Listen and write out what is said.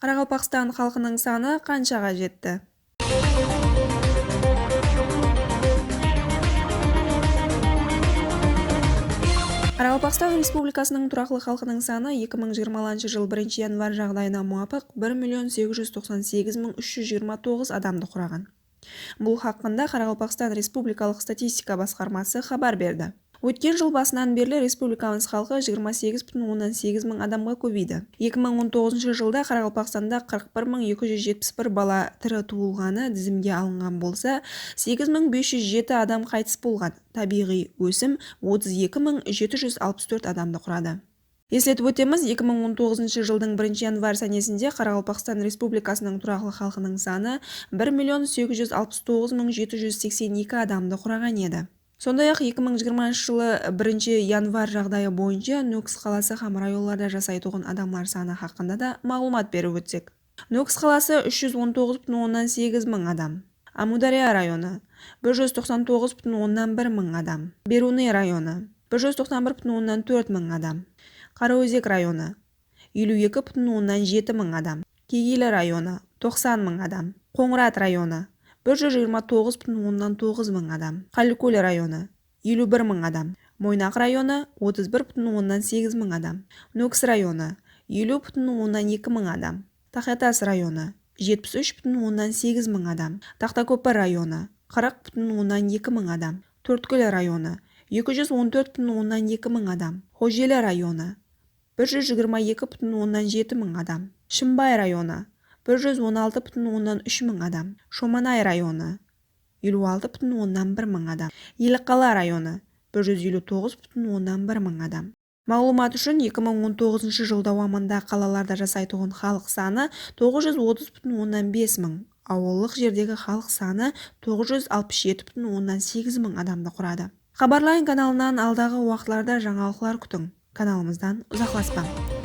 Қарақалпақстан халқының саны қаншаға жетті? Қарақалпақстан Республикасының тұрақлы халқының саны 2020 жыл 1 январь жағдайына муафық 1.898.329 адамды құраған. Бұл хақында Қарақалпақстан Республикалық статистика басқармасы хабар берді. Өткен жыл басынан бері республикамыз халқы 28,8 мың адамға көбейді. 2019 жылда Қарақалпақстанда 41.271 бала тірі туылғаны тізімге алынған болса, 8.507 адам қайтыс болған. Табиғи өсім 32.764 адамды құрады. Есетіп өтеміз, 2019 жылдың 1 январь сәнесінде Қарақалпақстан Республикасының тұрақлы халқының саны 1.869.782 адамды құраған еді. Сондай-ақ 2020 жылы 1 январь жағдайы бойынша Нөкіс қаласы қамырайолларда жасайтұғын адамлар саны хақында да мағлұмат беріп өтсек. Нөкіс қаласы 319,8 мың адам. Амудария районы 199,1 мың адам. Беруны районы 191,4 мың адам. Қараөзек районы 52,7 мың адам. Кегейлі районы 90 мың адам. Қоңырат районы 129,9 мың адам. Қаликөл районы 51 мың адам. Мойнақ районы 31,8 мың адам. Нөкіс районы 50,2 мың адам. Тақиятас районы 73,8 мың адам. Тақтакөпір районы 40,2 мың адам. Төрткөл районы 214,2 мың адам. Хожелі районы 122,7 мың адам. Шымбай районы 116,3 мың адам. Шоманай районы 56,1 мың адам. Еліқала районы 159,1 мың адам. Мағлұмат үшін 2019 жылда Уаманда қалаларда жасайтұғын халық саны 930,5 мың. Ауыллық жердегі халық саны 967,8 мың адамды құрады. Хабарлайн каналынан алдағы уақытларда жаңалықтар күтің. Каналымыздан ұзақласпаң.